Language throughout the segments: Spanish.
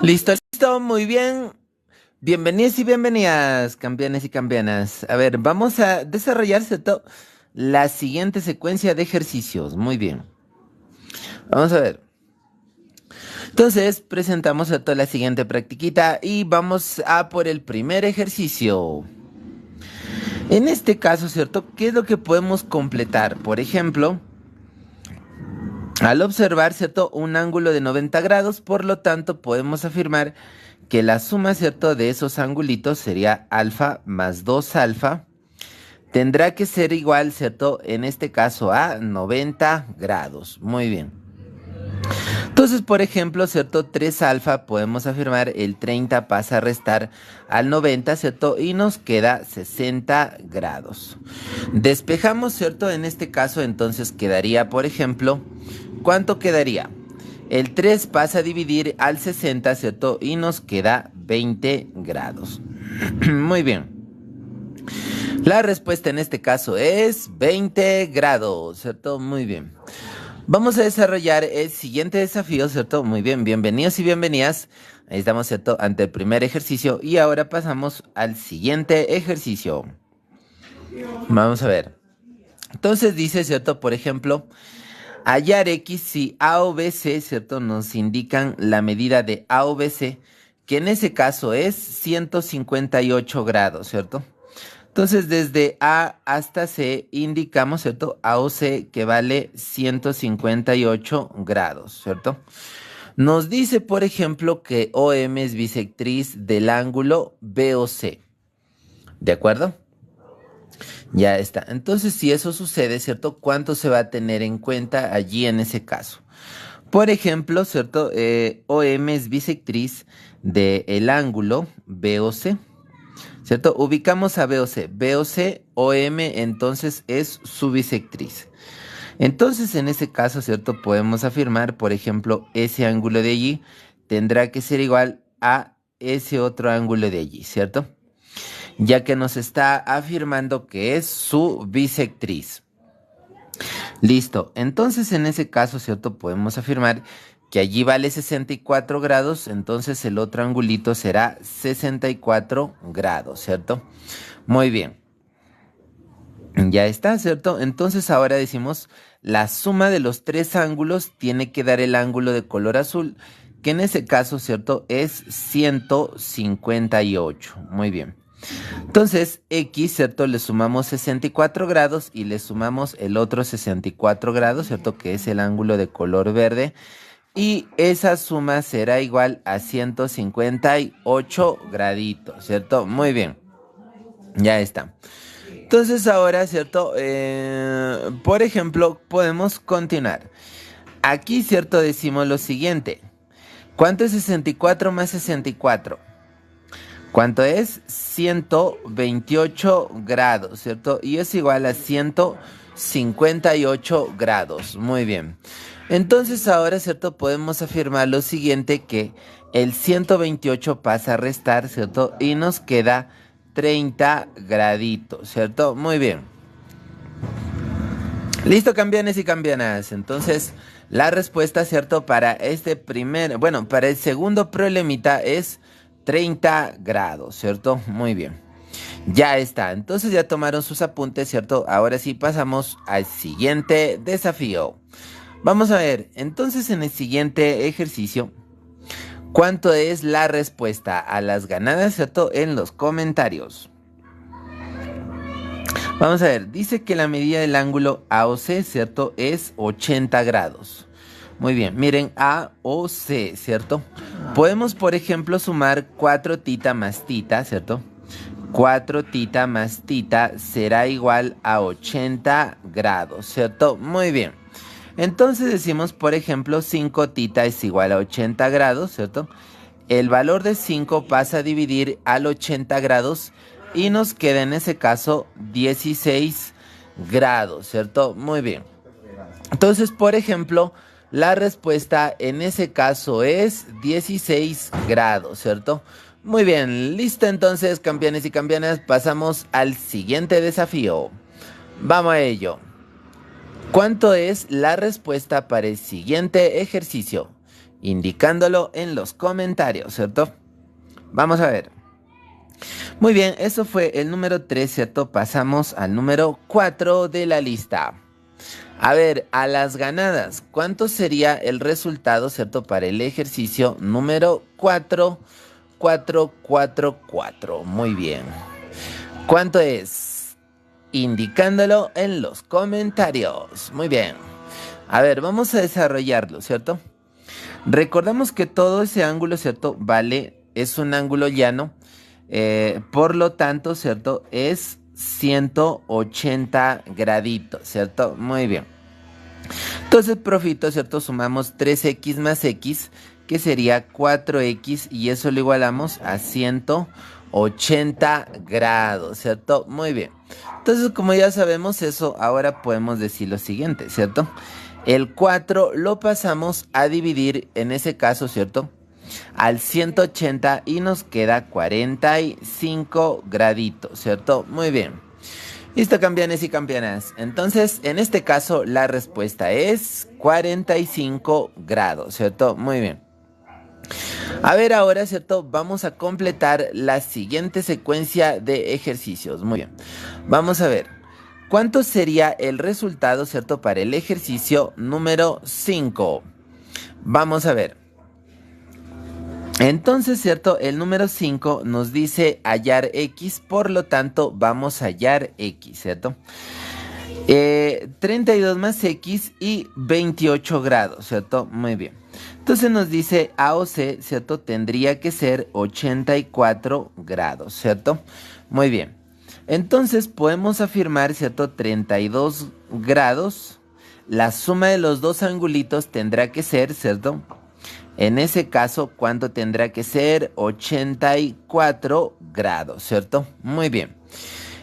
Listo, listo, muy bien. Bienvenidos y bienvenidas, campeones y campeonas. A ver, vamos a desarrollar ¿cierto? La siguiente secuencia de ejercicios. Muy bien. Vamos a ver. Entonces, presentamos ¿cierto? La siguiente practiquita y vamos a por el primer ejercicio. En este caso, ¿cierto? ¿Qué es lo que podemos completar? Por ejemplo, al observar, ¿cierto? Un ángulo de 90 grados, por lo tanto, podemos afirmar que la suma, ¿cierto? De esos angulitos sería alfa más 2 alfa. Tendrá que ser igual, ¿cierto? En este caso a 90 grados. Muy bien. Entonces, por ejemplo, ¿cierto? 3 alfa, podemos afirmar el 30 pasa a restar al 90, ¿cierto? Y nos queda 60 grados. Despejamos, ¿cierto? En este caso, entonces quedaría, por ejemplo, ¿cuánto quedaría? El 3 pasa a dividir al 60, ¿cierto? Y nos queda 20 grados. Muy bien. La respuesta en este caso es 20 grados, ¿cierto? Muy bien. Vamos a desarrollar el siguiente desafío, ¿cierto? Muy bien, bienvenidos y bienvenidas. Ahí estamos, ¿cierto? Ante el primer ejercicio y ahora pasamos al siguiente ejercicio. Vamos a ver. Entonces dice, ¿cierto? Por ejemplo, hallar X si A o B, C, ¿cierto? Nos indican la medida de A o B, C, que en ese caso es 158 grados, ¿cierto? Entonces, desde A hasta C indicamos, ¿cierto? A o C que vale 158 grados, ¿cierto? Nos dice, por ejemplo, que OM es bisectriz del ángulo BOC. ¿De acuerdo? Ya está. Entonces, si eso sucede, ¿cierto? ¿Cuánto se va a tener en cuenta allí en ese caso? Por ejemplo, ¿cierto? OM es bisectriz del ángulo BOC. ¿Cierto? Ubicamos a BOC. BOC, OM, entonces es su bisectriz. Entonces, en ese caso, ¿cierto? Podemos afirmar, por ejemplo, ese ángulo de allí tendrá que ser igual a ese otro ángulo de allí, ¿cierto? Ya que nos está afirmando que es su bisectriz. Listo. Entonces, en ese caso, ¿cierto? Podemos afirmar que allí vale 64 grados, entonces el otro angulito será 64 grados, ¿cierto? Muy bien. Ya está, ¿cierto? Entonces ahora decimos la suma de los tres ángulos tiene que dar el ángulo de color azul, que en ese caso, ¿cierto? Es 158. Muy bien. Entonces, X, ¿cierto? Le sumamos 64 grados y le sumamos el otro 64 grados, ¿cierto? Que es el ángulo de color verde. Y esa suma será igual a 158 graditos, ¿cierto? Muy bien. Ya está. Entonces ahora, ¿cierto? Por ejemplo, podemos continuar. Aquí, ¿cierto? Decimos lo siguiente. ¿Cuánto es 64 más 64? ¿Cuánto es? 128 grados, ¿cierto? Y es igual a 158 grados. Muy bien. Entonces ahora, ¿cierto? Podemos afirmar lo siguiente, que el 128 pasa a restar, ¿cierto? Y nos queda 30 graditos, ¿cierto? Muy bien. Listo, campeones y campeonas. Entonces, la respuesta, ¿cierto? Para para el segundo problemita es 30 grados, ¿cierto? Muy bien. Ya está. Entonces ya tomaron sus apuntes, ¿cierto? Ahora sí pasamos al siguiente desafío. Vamos a ver. Entonces, en el siguiente ejercicio, ¿cuánto es la respuesta a las ganadas, ¿cierto? En los comentarios. Vamos a ver, dice que la medida del ángulo AOC, ¿cierto? Es 80 grados. Muy bien, miren, AOC, ¿cierto? Podemos, por ejemplo, sumar 4 tita más tita, ¿cierto? 4 tita más tita será igual a 80 grados, ¿cierto? Muy bien. Entonces decimos, por ejemplo, 5 tita es igual a 80 grados, ¿cierto? El valor de 5 pasa a dividir al 80 grados y nos queda en ese caso 16 grados, ¿cierto? Muy bien. Entonces, por ejemplo, la respuesta en ese caso es 16 grados, ¿cierto? Muy bien, listo entonces, campeones y campeonas, pasamos al siguiente desafío. Vamos a ello. ¿Cuánto es la respuesta para el siguiente ejercicio? indicándolo en los comentarios, ¿cierto? Vamos a ver. Muy bien, eso fue el número 3, ¿cierto? Pasamos al número 4 de la lista. A ver, a las ganadas, ¿cuánto sería el resultado, ¿cierto? Para el ejercicio número 4, 4, 4, 4. Muy bien. ¿Cuánto es? Indicándolo en los comentarios. Muy bien. A ver, vamos a desarrollarlo, ¿cierto? Recordemos que todo ese ángulo, ¿cierto? Es un ángulo llano. Por lo tanto, ¿cierto? Es 180 graditos, ¿cierto? Muy bien. Entonces, profito, ¿cierto? Sumamos 3x más x, que sería 4x, y eso lo igualamos a 180 grados, ¿cierto? Muy bien. Entonces, como ya sabemos eso, ahora podemos decir lo siguiente, ¿cierto? El 4 lo pasamos a dividir, en ese caso, ¿cierto? Al 180 y nos queda 45 graditos, ¿cierto? Muy bien. Listo, campeones y campeonas. Entonces, en este caso, la respuesta es 45 grados, ¿cierto? Muy bien. A ver ahora, ¿cierto? Vamos a completar la siguiente secuencia de ejercicios. Muy bien. Vamos a ver. ¿Cuánto sería el resultado, ¿cierto? Para el ejercicio número 5. Vamos a ver. Entonces, ¿cierto? El número 5 nos dice hallar x, por lo tanto vamos a hallar x, ¿cierto? 32 más x y 28 grados, ¿cierto? Muy bien. Entonces nos dice A o C, ¿cierto? Tendría que ser 84 grados, ¿cierto? Muy bien. Entonces podemos afirmar, ¿cierto? 32 grados. La suma de los dos angulitos tendrá que ser, ¿cierto? En ese caso, ¿cuánto tendrá que ser? 84 grados, ¿cierto? Muy bien.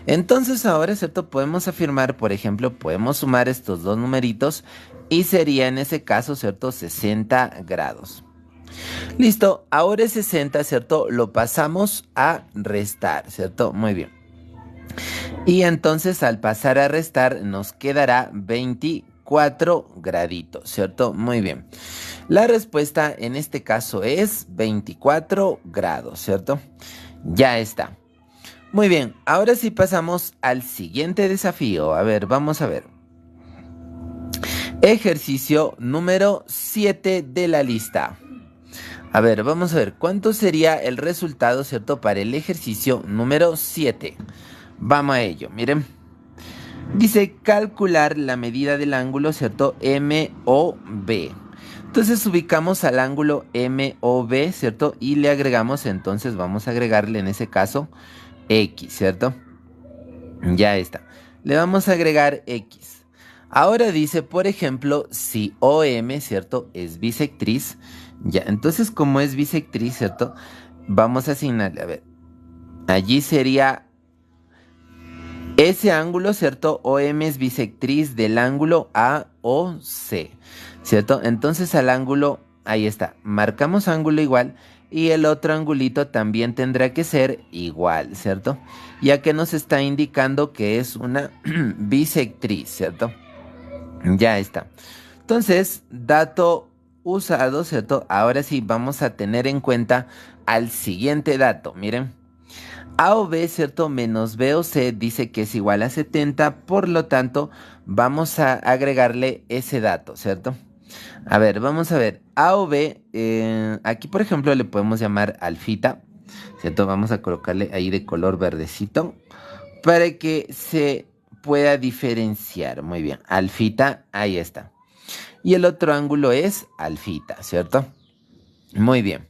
Entonces ahora, ¿cierto? Podemos afirmar, por ejemplo, podemos sumar estos dos numeritos y sería en ese caso, ¿cierto? 60 grados. Listo, ahora es 60, ¿cierto? Lo pasamos a restar, ¿cierto? Muy bien. Y entonces al pasar a restar nos quedará 24 graditos, ¿cierto? Muy bien. La respuesta en este caso es 24 grados, ¿cierto? Ya está. Muy bien, ahora sí pasamos al siguiente desafío. A ver, vamos a ver. Ejercicio número 7 de la lista. A ver, vamos a ver, ¿cuánto sería el resultado, ¿cierto? Para el ejercicio número 7. Vamos a ello, miren. Dice calcular la medida del ángulo, ¿cierto? MOB. Entonces ubicamos al ángulo MOB, ¿cierto? Y le agregamos, entonces vamos a agregarle en ese caso X, ¿cierto? Ya está. Le vamos a agregar X. Ahora dice, por ejemplo, si OM, ¿cierto? Es bisectriz. Ya, entonces como es bisectriz, ¿cierto? Vamos a asignarle, a ver. Allí sería ese ángulo, ¿cierto? OM es bisectriz del ángulo AOC, ¿cierto? Entonces al ángulo, ahí está, marcamos ángulo igual y el otro angulito también tendrá que ser igual, ¿cierto? Ya que nos está indicando que es una bisectriz, ¿cierto? Ya está. Entonces, dato usado, ¿cierto? Ahora sí vamos a tener en cuenta al siguiente dato, miren. A o B, ¿cierto? Menos B o C dice que es igual a 70, por lo tanto, vamos a agregarle ese dato, ¿cierto? A ver, vamos a ver. A o B, aquí por ejemplo le podemos llamar alfita, ¿cierto? Vamos a colocarle ahí de color verdecito para que se pueda diferenciar. Muy bien, alfita, ahí está. Y el otro ángulo es alfita, ¿cierto? Muy bien.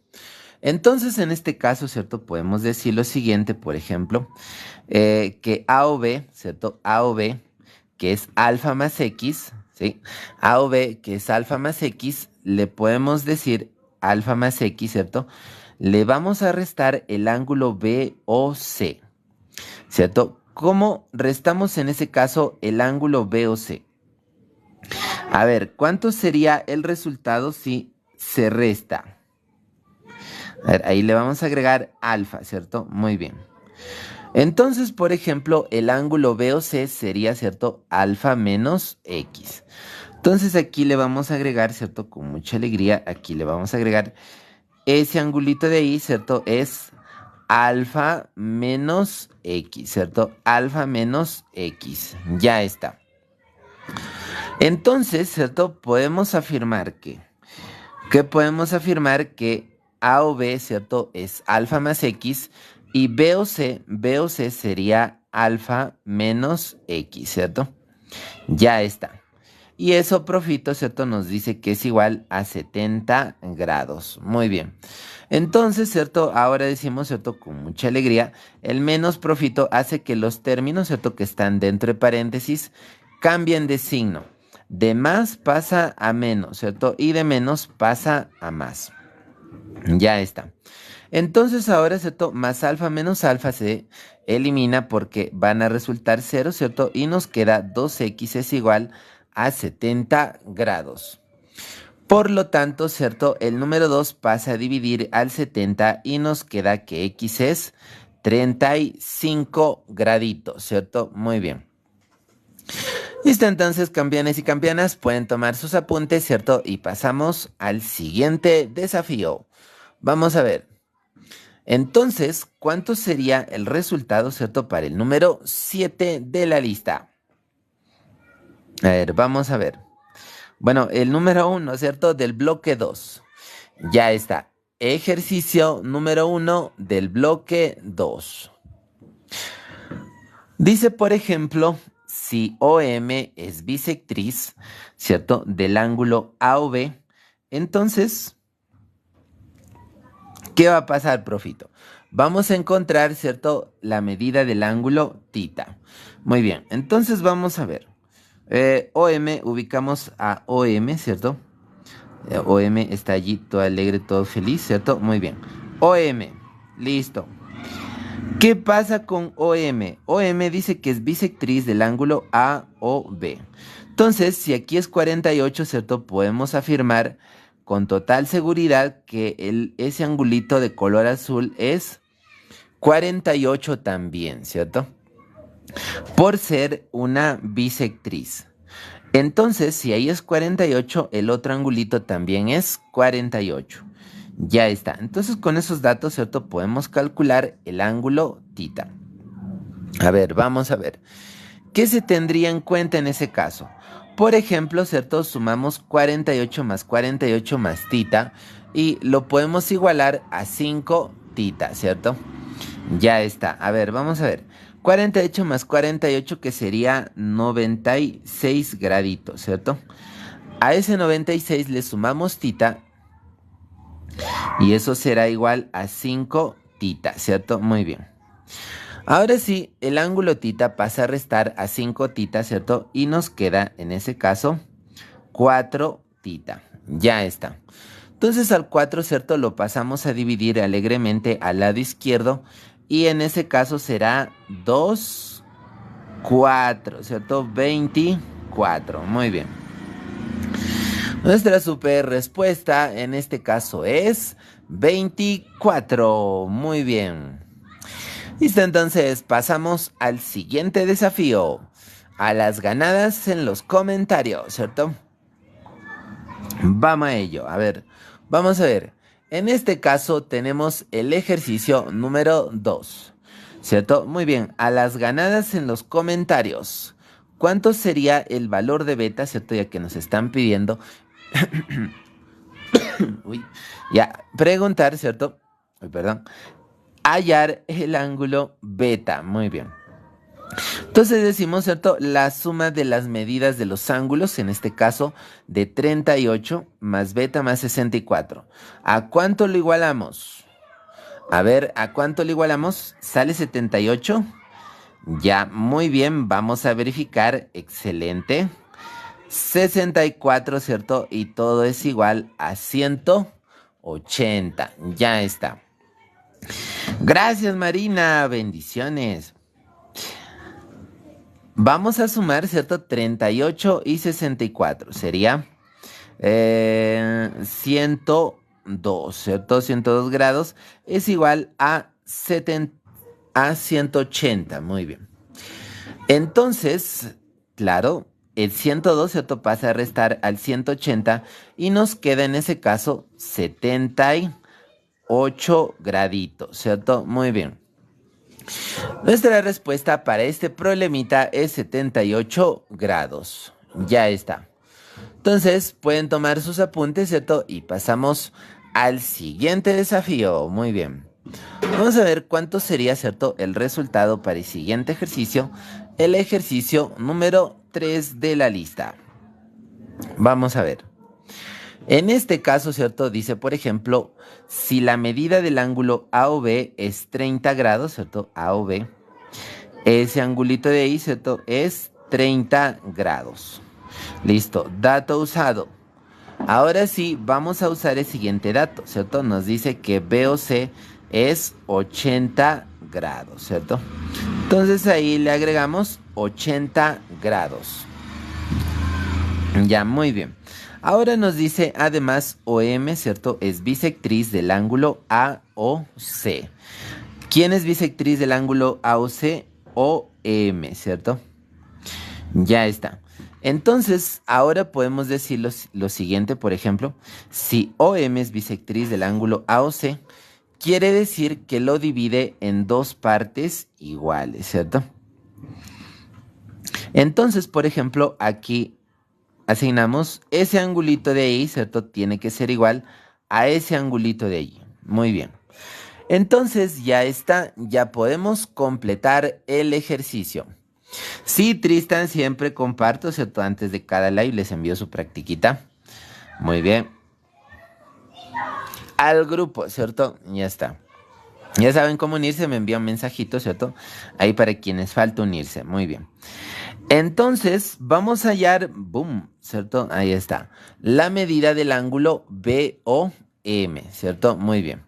Entonces, en este caso, ¿cierto? Podemos decir lo siguiente, por ejemplo, que A o B, ¿cierto? A o B, que es alfa más X, ¿sí? A o B, que es alfa más X, le podemos decir alfa más X, ¿cierto? Le vamos a restar el ángulo BOC, ¿cierto? ¿Cómo restamos en ese caso el ángulo BOC? A ver, ¿cuánto sería el resultado si se resta? A ver, ahí le vamos a agregar alfa, ¿cierto? Muy bien. Entonces, por ejemplo, el ángulo BOC sería, ¿cierto? Alfa menos X. Entonces aquí le vamos a agregar, ¿cierto? Con mucha alegría, aquí le vamos a agregar ese angulito de ahí, ¿cierto? Es alfa menos x, ¿cierto? Alfa menos x. Ya está. Entonces, ¿cierto? Podemos afirmar que podemos afirmar que A o B, ¿cierto? Es alfa más x y B o C sería alfa menos x, ¿cierto? Ya está. Y eso, profito, ¿cierto? Nos dice que es igual a 70 grados. Muy bien. Entonces, ¿cierto? Ahora decimos, ¿cierto? Con mucha alegría, el menos profito hace que los términos, ¿cierto? Que están dentro de paréntesis cambien de signo. De más pasa a menos, ¿cierto? Y de menos pasa a más. Ya está. Entonces ahora, ¿cierto? Más alfa menos alfa se elimina porque van a resultar 0, ¿cierto? Y nos queda 2x es igual a 70 grados. Por lo tanto, ¿cierto? El número 2 pasa a dividir al 70 y nos queda que x es 35 graditos, ¿cierto? Muy bien. Listo, entonces, campeones y campeonas, pueden tomar sus apuntes, ¿cierto? Y pasamos al siguiente desafío. Vamos a ver. Entonces, ¿cuánto sería el resultado, ¿cierto? Para el número 7 de la lista. A ver, vamos a ver. Bueno, el número 1, ¿cierto? Del bloque 2. Ya está. Ejercicio número 1 del bloque 2. Dice, por ejemplo, si OM es bisectriz, ¿cierto? Del ángulo AOB, entonces, ¿qué va a pasar, profito? Vamos a encontrar, ¿cierto? La medida del ángulo tita. Muy bien, entonces vamos a ver. OM, ubicamos a OM, ¿cierto? OM está allí todo alegre, todo feliz, ¿cierto? Muy bien. OM, listo. ¿Qué pasa con OM? OM dice que es bisectriz del ángulo AOB. Entonces, si aquí es 48, ¿cierto? Podemos afirmar con total seguridad que ese angulito de color azul es 48 también, ¿cierto? Por ser una bisectriz. Entonces, si ahí es 48, el otro angulito también es 48. Ya está. Entonces, con esos datos, ¿cierto? Podemos calcular el ángulo tita. A ver, vamos a ver. ¿Qué se tendría en cuenta en ese caso? Por ejemplo, ¿cierto? Sumamos 48 más tita y lo podemos igualar a 5 tita, ¿cierto? Ya está. A ver, vamos a ver. 48 más 48 que sería 96 graditos, ¿cierto? A ese 96 le sumamos tita y eso será igual a 5 tita, ¿cierto? Muy bien. Ahora sí, el ángulo tita pasa a restar a 5 tita, ¿cierto? Y nos queda, en ese caso, 4 tita. Ya está. Entonces al 4, ¿cierto? Lo pasamos a dividir alegremente al lado izquierdo y en ese caso será 2, 4, ¿cierto? 24. Muy bien. Nuestra super respuesta en este caso es 24. Muy bien. Listo, entonces pasamos al siguiente desafío. A las ganadas en los comentarios, ¿cierto? Vamos a ello. A ver, vamos a ver. En este caso tenemos el ejercicio número 2, ¿cierto? Muy bien, a las ganadas en los comentarios. ¿Cuánto sería el valor de beta, ¿cierto? Ya que nos están pidiendo. Uy, ya, preguntar, ¿cierto? Uy, perdón. Hallar el ángulo beta. Muy bien. Entonces decimos, ¿cierto? La suma de las medidas de los ángulos, en este caso de 38 más beta más 64. ¿A cuánto lo igualamos? A ver, ¿a cuánto lo igualamos? ¿Sale 78? Ya, muy bien, vamos a verificar. Excelente. 64, ¿cierto? Y todo es igual a 180. Ya está. Gracias, Marina. Bendiciones. Vamos a sumar, ¿cierto? 38 y 64. Sería 102, ¿cierto? 102 grados es igual a 180. Muy bien. Entonces, claro, el 102, ¿cierto? Pasa a restar al 180 y nos queda en ese caso 78 graditos, ¿cierto? Muy bien. Nuestra respuesta para este problemita es 78 grados. Ya está. Entonces pueden tomar sus apuntes, ¿cierto? Y pasamos al siguiente desafío. Muy bien. Vamos a ver cuánto sería, ¿cierto? El resultado para el siguiente ejercicio. El ejercicio número 3 de la lista. Vamos a ver. En este caso, ¿cierto? Dice, por ejemplo, si la medida del ángulo AOB es 30 grados, ¿cierto? AOB. Ese angulito de ahí, ¿cierto? Es 30 grados. Listo, dato usado. Ahora sí, vamos a usar el siguiente dato, ¿cierto? Nos dice que BOC es 80 grados, ¿cierto? Entonces ahí le agregamos 80 grados. Ya, muy bien. Ahora nos dice, además, OM, ¿cierto? Es bisectriz del ángulo AOC. ¿Quién es bisectriz del ángulo AOC? OM, ¿cierto? Ya está. Entonces, ahora podemos decir lo siguiente, por ejemplo, si OM es bisectriz del ángulo AOC, quiere decir que lo divide en dos partes iguales, ¿cierto? Entonces, por ejemplo, aquí asignamos ese angulito de ahí, ¿cierto? Tiene que ser igual a ese angulito de allí. Muy bien. Entonces, ya está, ya podemos completar el ejercicio. Sí, Tristan, siempre comparto, ¿cierto? Antes de cada live les envío su practiquita. Muy bien. Al grupo, ¿cierto? Ya está. Ya saben cómo unirse, me envía un mensajito, ¿cierto? Ahí para quienes falta unirse. Muy bien. Entonces, vamos a hallar, boom, ¿cierto? Ahí está. La medida del ángulo BOM, ¿cierto? Muy bien.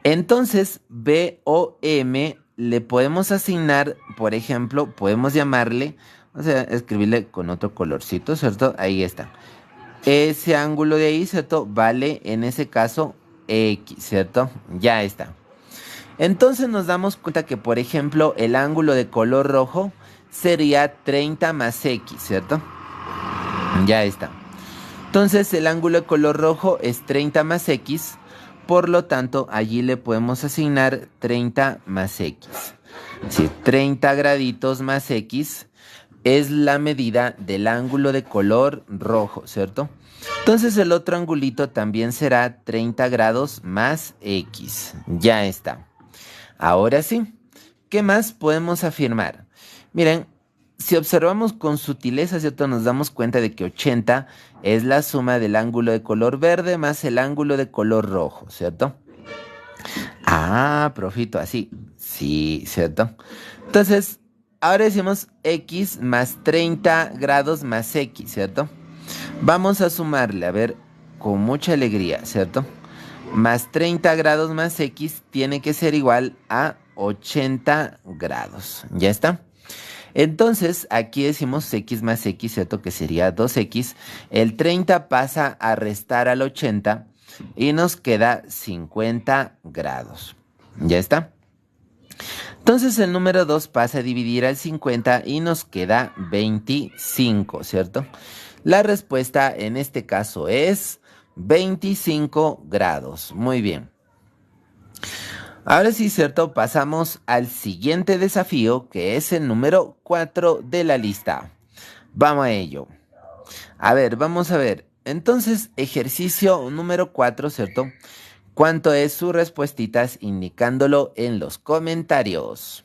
Entonces, BOM le podemos asignar, por ejemplo, podemos llamarle, o sea, escribirle con otro colorcito, ¿cierto? Ahí está. Ese ángulo de ahí, ¿cierto? Vale, en ese caso, X, ¿cierto? Ya está. Entonces nos damos cuenta que, por ejemplo, el ángulo de color rojo sería 30 más X, ¿cierto? Ya está. Entonces el ángulo de color rojo es 30 más X. Por lo tanto, allí le podemos asignar 30 más X. Sí, 30 graditos más X es la medida del ángulo de color rojo, ¿cierto? Entonces el otro angulito también será 30 grados más X. Ya está. Ahora sí, ¿qué más podemos afirmar? Miren, si observamos con sutileza, ¿cierto? Nos damos cuenta de que 80 es la suma del ángulo de color verde más el ángulo de color rojo, ¿cierto? Ah, profito, así. Sí, ¿cierto? Entonces, ahora decimos X más 30 grados más X, ¿cierto? Vamos a sumarle, a ver, con mucha alegría, ¿cierto? Más 30 grados más X tiene que ser igual a 80 grados. ¿Ya está? Entonces, aquí decimos X más X, ¿cierto? Que sería 2X. El 30 pasa a restar al 80 y nos queda 50 grados. ¿Ya está? Entonces, el número 2 pasa a dividir al 50 y nos queda 25, ¿cierto? La respuesta en este caso es 25 grados. Muy bien. Ahora sí, ¿cierto? Pasamos al siguiente desafío, que es el número 4 de la lista. Vamos a ello. A ver, vamos a ver. Entonces, ejercicio número 4, ¿cierto? ¿Cuánto es sus respuestas? Indicándolo en los comentarios.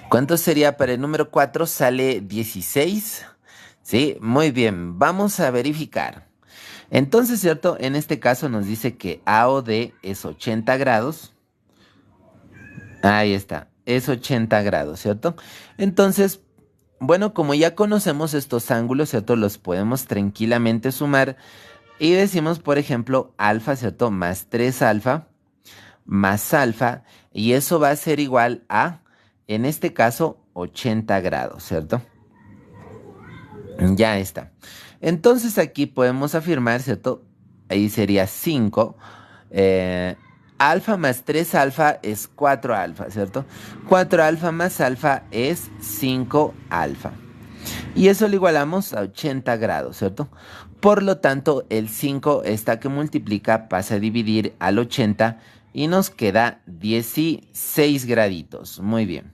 ¿Cuánto sería para el número 4? Sale 16. Sí, muy bien. Vamos a verificar. Entonces, ¿cierto? En este caso nos dice que AOD es 80 grados. Ahí está, es 80 grados, ¿cierto? Entonces, bueno, como ya conocemos estos ángulos, ¿cierto? Los podemos tranquilamente sumar y decimos, por ejemplo, alfa, ¿cierto? Más 3 alfa, más alfa, y eso va a ser igual a, en este caso, 80 grados, ¿cierto? Ya está. Entonces aquí podemos afirmar, ¿cierto? Ahí sería 5. Alfa más 3 alfa es 4 alfa, ¿cierto? 4 alfa más alfa es 5 alfa. Y eso lo igualamos a 80 grados, ¿cierto? Por lo tanto, el 5, esta que multiplica, pasa a dividir al 80 y nos queda 16 graditos. Muy bien.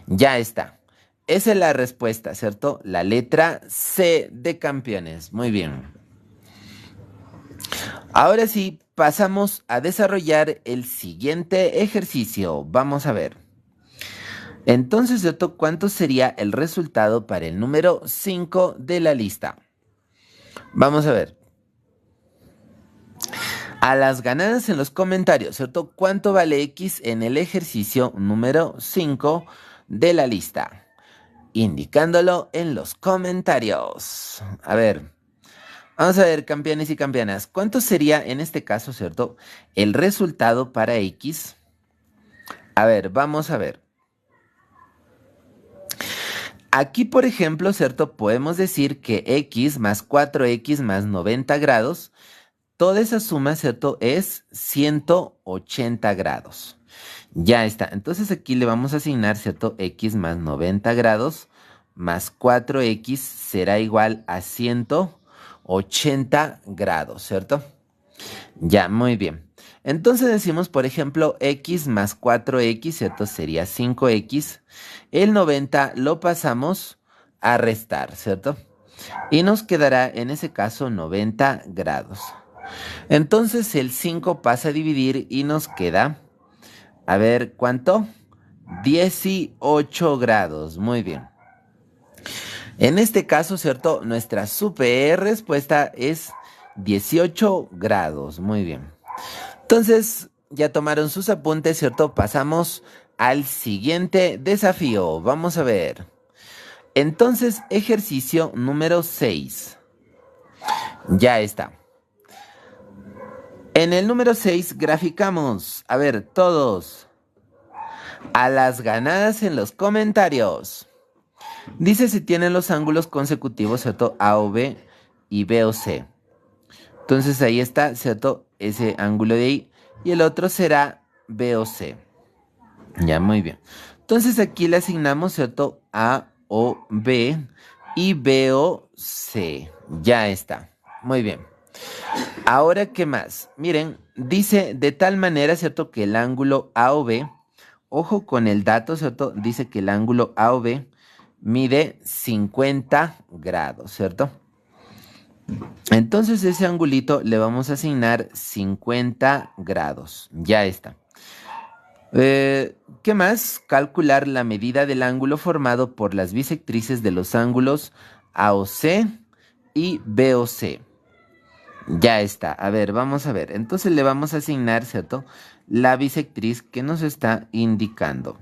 Ya está. Esa es la respuesta, ¿cierto? La letra C de campeones. Muy bien. Ahora sí, pasamos a desarrollar el siguiente ejercicio. Vamos a ver. Entonces, ¿cierto? ¿Cuánto sería el resultado para el número 5 de la lista? Vamos a ver. A las ganadas en los comentarios, ¿cierto? ¿Cuánto vale X en el ejercicio número 5 de la lista? Indicándolo en los comentarios. A ver. Vamos a ver, campeones y campeonas. ¿Cuánto sería en este caso, cierto, el resultado para X? A ver, vamos a ver. Aquí, por ejemplo, ¿cierto? Podemos decir que X más 4X más 90 grados, toda esa suma, ¿cierto? Es 180 grados. Ya está. Entonces aquí le vamos a asignar, ¿cierto? X más 90 grados más 4X será igual a 180 grados, ¿cierto? Ya, muy bien. Entonces decimos, por ejemplo, X más 4X, ¿cierto? Sería 5X. El 90 lo pasamos a restar, ¿cierto? Y nos quedará en ese caso 90 grados. Entonces el 5 pasa a dividir y nos queda, a ver, ¿cuánto? 18 grados. Muy bien. En este caso, ¿cierto? Nuestra super respuesta es 18 grados. Muy bien. Entonces, ya tomaron sus apuntes, ¿cierto? Pasamos al siguiente desafío. Vamos a ver. Entonces, ejercicio número 6. Ya está. En el número 6 graficamos. A ver, todos. A las ganadas en los comentarios. Dice si tienen los ángulos consecutivos, ¿cierto? A o B y B o C. Entonces ahí está, ¿cierto? Ese ángulo de ahí. Y el otro será B o C. Ya, muy bien. Entonces aquí le asignamos, ¿cierto? A o B y B o C. Ya está. Muy bien. Ahora, ¿qué más? Miren, dice de tal manera, ¿cierto? Que el ángulo A o B, ojo con el dato, ¿cierto? Dice que el ángulo A o B mide 50 grados, ¿cierto? Entonces ese angulito le vamos a asignar 50 grados. Ya está. ¿Qué más? Calcular la medida del ángulo formado por las bisectrices de los ángulos AOC y BOC. Ya está. A ver, vamos a ver. Entonces le vamos a asignar, ¿cierto? La bisectriz que nos está indicando.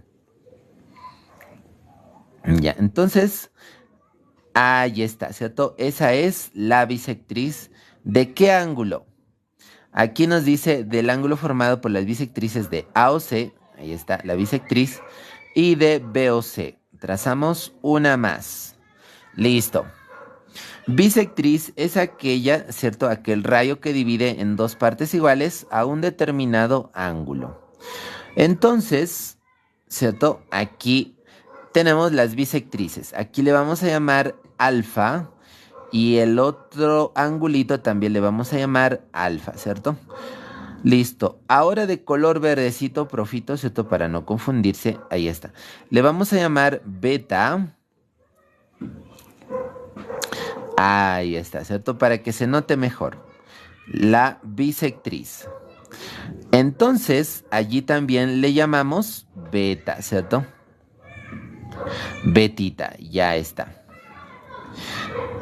Ya, entonces, ahí está, ¿cierto? Esa es la bisectriz. ¿De qué ángulo? Aquí nos dice del ángulo formado por las bisectrices de AOC, ahí está la bisectriz, y de BOC. Trazamos una más. Listo. Bisectriz es aquella, ¿cierto? Aquel rayo que divide en dos partes iguales a un determinado ángulo. Entonces, ¿cierto? Aquí tenemos las bisectrices. Aquí le vamos a llamar alfa. Y el otro angulito también le vamos a llamar alfa, ¿cierto? Listo. Ahora de color verdecito, profito, ¿cierto? Para no confundirse, ahí está. Le vamos a llamar beta. Ahí está, ¿cierto? Para que se note mejor. La bisectriz. Entonces, allí también le llamamos beta, ¿cierto? Betita, ya está.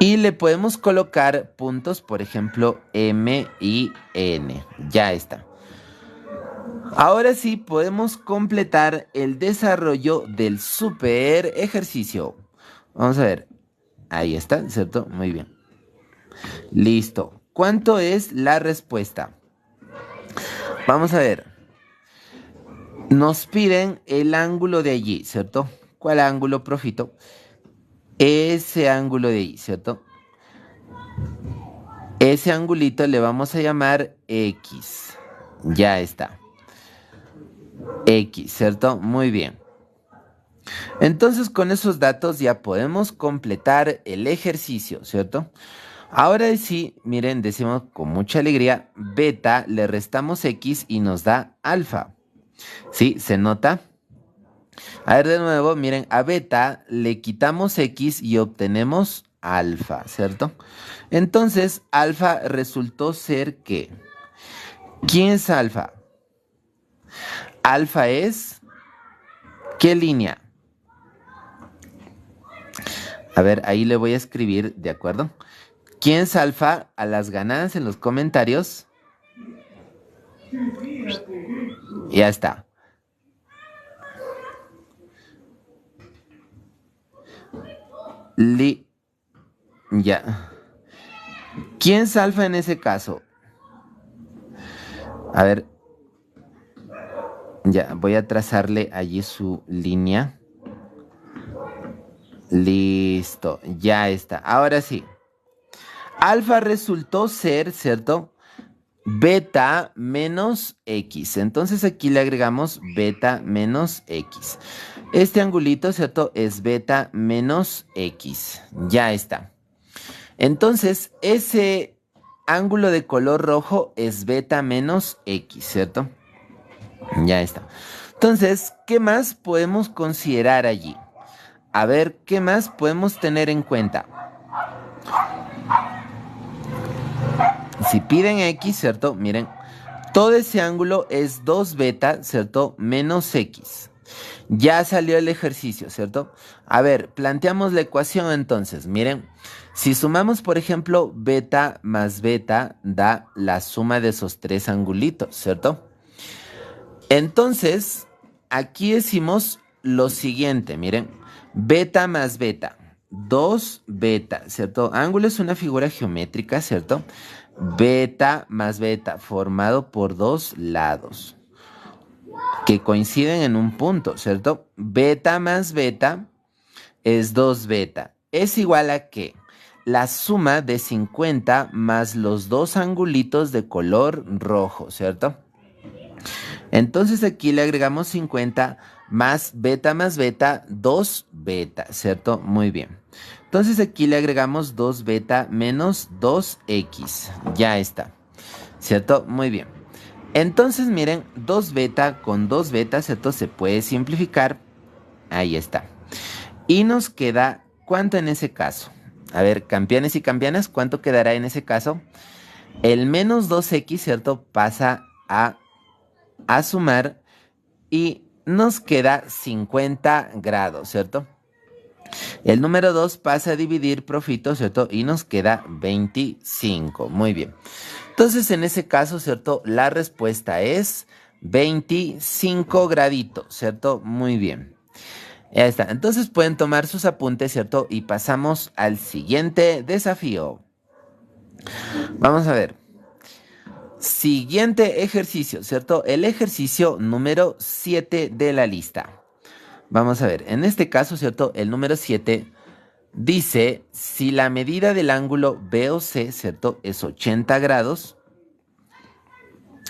Y le podemos colocar puntos, por ejemplo, M y N. Ya está. Ahora sí podemos completar el desarrollo del super ejercicio. Vamos a ver. Ahí está, ¿cierto? Muy bien. Listo. ¿Cuánto es la respuesta? Vamos a ver. Nos piden el ángulo de allí, ¿cierto? ¿Cuál ángulo, profito? Ese ángulo de ahí, ¿cierto? Ese angulito le vamos a llamar X. Ya está. X, ¿cierto? Muy bien. Entonces, con esos datos ya podemos completar el ejercicio, ¿cierto? Ahora sí, miren, decimos con mucha alegría, beta, le restamos x y nos da alfa. ¿Sí? ¿Se nota? A ver, de nuevo, miren, a beta le quitamos x y obtenemos alfa, ¿cierto? Entonces, alfa resultó ser ¿qué? ¿Quién es alfa? Alfa es ¿qué línea? A ver, ahí le voy a escribir, ¿de acuerdo? ¿Quién es alfa? A las ganadas en los comentarios. Ya está. Ya. ¿Quién es alfa en ese caso? A ver, ya, voy a trazarle allí su línea. Listo, ya está. Ahora sí. Alfa resultó ser, ¿cierto? Beta menos X. Entonces aquí le agregamos beta menos X. Este angulito, ¿cierto? Es beta menos X. Ya está. Entonces, ese ángulo de color rojo es beta menos X, ¿cierto? Ya está. Entonces, ¿qué más podemos considerar allí? A ver, ¿qué más podemos tener en cuenta? Si piden X, ¿cierto? Miren, todo ese ángulo es 2 beta, ¿cierto? Menos X. Ya salió el ejercicio, ¿cierto? A ver, planteamos la ecuación entonces. Miren, si sumamos, por ejemplo, beta más beta, da la suma de esos tres angulitos, ¿cierto? Entonces, aquí decimos lo siguiente, miren, beta más beta, 2 beta, ¿cierto? Ángulo es una figura geométrica, ¿cierto? Beta más beta, formado por dos lados que coinciden en un punto, ¿cierto? Beta más beta es 2 beta. Es igual a que la suma de 50 más los dos angulitos de color rojo, ¿cierto? Entonces aquí le agregamos 50 más beta, 2 beta, ¿cierto? Muy bien. Entonces aquí le agregamos 2 beta menos 2x. Ya está, ¿cierto? Muy bien. Entonces miren, 2 beta con 2 beta, ¿cierto? Se puede simplificar. Ahí está. Y nos queda, ¿cuánto en ese caso? A ver, campeones y campeanas, ¿cuánto quedará en ese caso? El menos 2x, ¿cierto? Pasa a sumar y nos queda 50 grados, ¿cierto? El número 2 pasa a dividir profito, ¿cierto? Y nos queda 25. Muy bien. Entonces, en ese caso, ¿cierto? La respuesta es 25 graditos, ¿cierto? Muy bien. Ya está. Entonces pueden tomar sus apuntes, ¿cierto? Y pasamos al siguiente desafío. Vamos a ver. Siguiente ejercicio, ¿cierto? El ejercicio número 7 de la lista. Vamos a ver. En este caso, ¿cierto? El número 7 dice, si la medida del ángulo BOC, ¿cierto? Es 80 grados.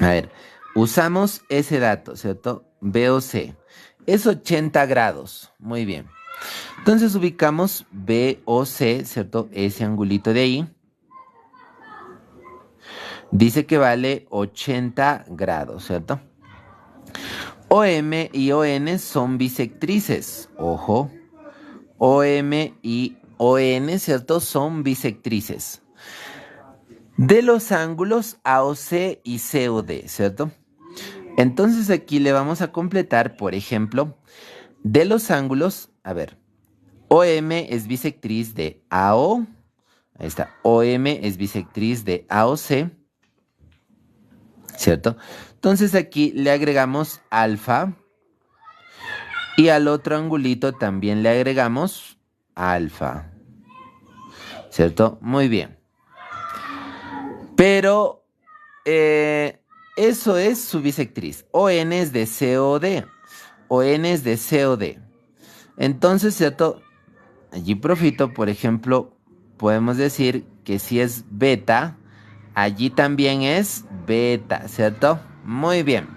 A ver, usamos ese dato, ¿cierto? BOC. Es 80 grados. Muy bien. Entonces ubicamos BOC, ¿cierto? Ese angulito de ahí. Dice que vale 80 grados, ¿cierto? OM y ON son bisectrices. Ojo. OM y ON, ¿cierto? Son bisectrices. De los ángulos AOC y COD, ¿cierto? Entonces aquí le vamos a completar, por ejemplo, de los ángulos, a ver, OM es bisectriz de AO, ahí está, OM es bisectriz de AOC, ¿cierto? Entonces aquí le agregamos alfa y al otro angulito también le agregamos alfa, ¿cierto? Muy bien. Pero eso es su bisectriz. ON es de COD. ON es de COD. Entonces, ¿cierto? Allí profito, por ejemplo, podemos decir que si es beta, allí también es beta, ¿cierto? Muy bien.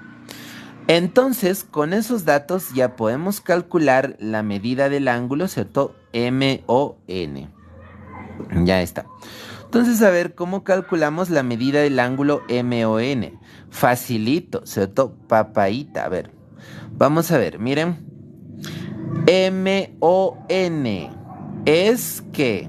Entonces, con esos datos ya podemos calcular la medida del ángulo, ¿cierto? MON. Ya está. Entonces, a ver, ¿cómo calculamos la medida del ángulo MON? Facilito, ¿cierto? Papaíta. A ver, vamos a ver, miren. MON es que,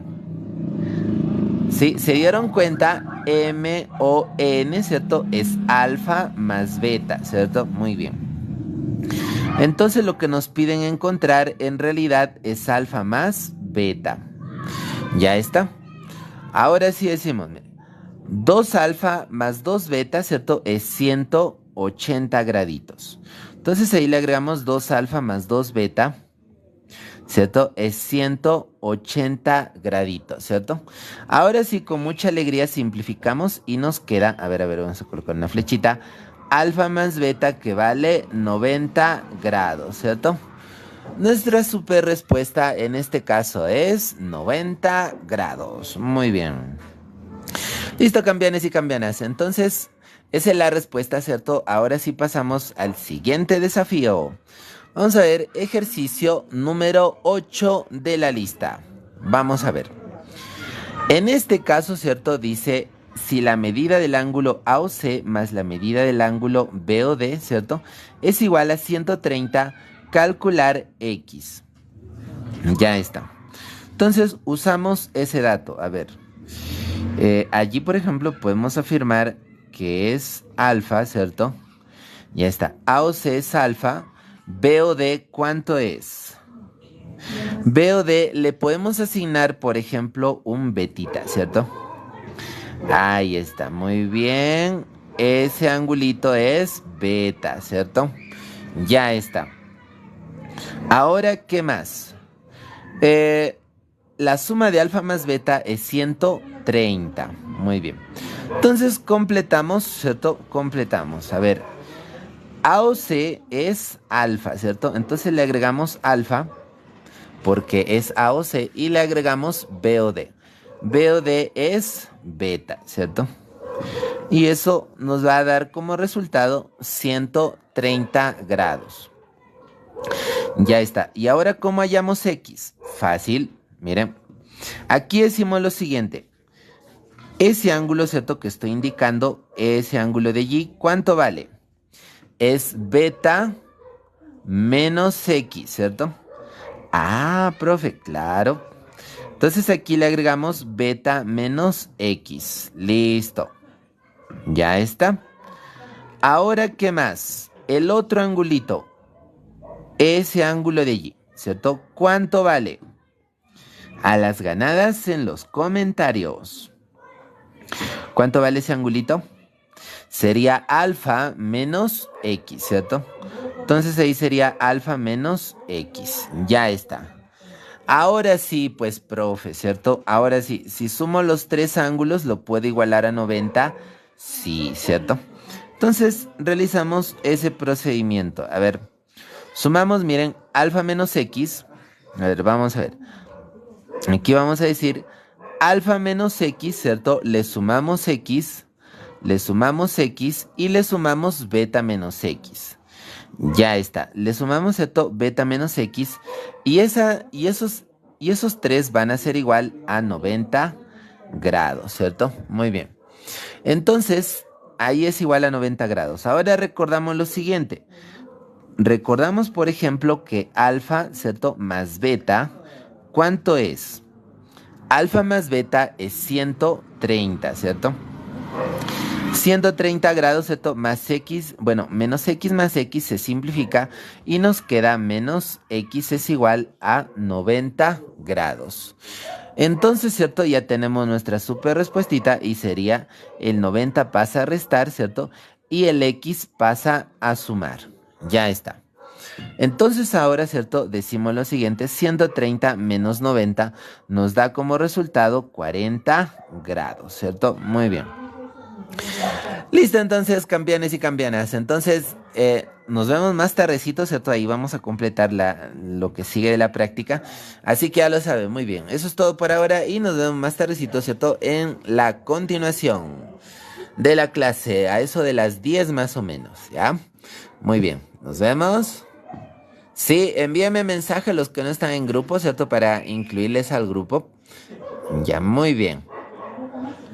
¿sí? ¿Se dieron cuenta? MON, ¿cierto? Es alfa más beta, ¿cierto? Muy bien. Entonces lo que nos piden encontrar en realidad es alfa más beta. Ya está. Ahora sí decimos, mire, 2 alfa más 2 beta, ¿cierto? Es 180 graditos. Entonces ahí le agregamos 2 alfa más 2 beta, ¿cierto? Es 180 graditos, ¿cierto? Ahora sí, con mucha alegría simplificamos y nos queda, a ver, vamos a colocar una flechita, alfa más beta que vale 90 grados, ¿cierto? Nuestra super respuesta en este caso es 90 grados. Muy bien. Listo, campeones y campeonas. Entonces, esa es la respuesta, ¿cierto? Ahora sí pasamos al siguiente desafío. Vamos a ver ejercicio número 8 de la lista. Vamos a ver. En este caso, ¿cierto? Dice, si la medida del ángulo AOC más la medida del ángulo BOD, ¿cierto? Es igual a 130, calcular X. Ya está. Entonces, usamos ese dato. A ver. Allí, por ejemplo, podemos afirmar que es alfa, ¿cierto? Ya está. AOC es alfa. BOD, ¿cuánto es? BOD le podemos asignar, por ejemplo, un betita, ¿cierto? Ahí está, muy bien. Ese angulito es beta, ¿cierto? Ya está. Ahora, ¿qué más? La suma de alfa más beta es 130. Muy bien. Entonces completamos, ¿cierto? Completamos. A ver. AOC es alfa, ¿cierto? Entonces le agregamos alfa porque es AOC y le agregamos BOD. BOD es beta, ¿cierto? Y eso nos va a dar como resultado 130 grados. Ya está. ¿Y ahora cómo hallamos X? Fácil. Miren. Aquí decimos lo siguiente. Ese ángulo, ¿cierto? Que estoy indicando, ese ángulo de Y, ¿cuánto vale? Es beta menos X, ¿cierto? Ah, profe, claro. Entonces aquí le agregamos beta menos X. Listo. Ya está. Ahora, ¿qué más? El otro angulito. Ese ángulo de Y, ¿cierto? ¿Cuánto vale? A las ganadas en los comentarios. ¿Cuánto vale ese angulito? Sería alfa menos X, ¿cierto? Entonces ahí sería alfa menos X. Ya está. Ahora sí, pues, profe, ¿cierto? Ahora sí, si sumo los tres ángulos, ¿lo puedo igualar a 90? Sí, ¿cierto? Entonces realizamos ese procedimiento. A ver, sumamos, miren, alfa menos X. A ver, vamos a ver. Aquí vamos a decir alfa menos X, ¿cierto? Le sumamos X y le sumamos beta menos X. Ya está. Le sumamos, ¿cierto? Beta menos X y esos tres van a ser igual a 90 grados, ¿cierto? Muy bien. Entonces, ahí es igual a 90 grados. Ahora recordamos lo siguiente. Recordamos, por ejemplo, que alfa, ¿cierto? Más beta, ¿cuánto es? Alfa más beta es 130, ¿cierto? 130 grados, ¿cierto? Más X, bueno, menos X más X se simplifica y nos queda menos X es igual a 90 grados. Entonces, ¿cierto? Ya tenemos nuestra super respuestita y sería el 90 pasa a restar, ¿cierto? Y el X pasa a sumar. Ya está. Entonces ahora, ¿cierto? Decimos lo siguiente, 130 menos 90 nos da como resultado 40 grados, ¿cierto? Muy bien. Listo, entonces, campeones y campeonas. Entonces, nos vemos más tardecito, ¿cierto? Ahí vamos a completar lo que sigue de la práctica. Así que ya lo saben, muy bien. Eso es todo por ahora y nos vemos más tardecito, ¿cierto? En la continuación de la clase, a eso de las 10 más o menos, ¿ya? Muy bien. Nos vemos. Sí, envíame mensaje a los que no están en grupo, ¿cierto? Para incluirles al grupo. Ya, muy bien.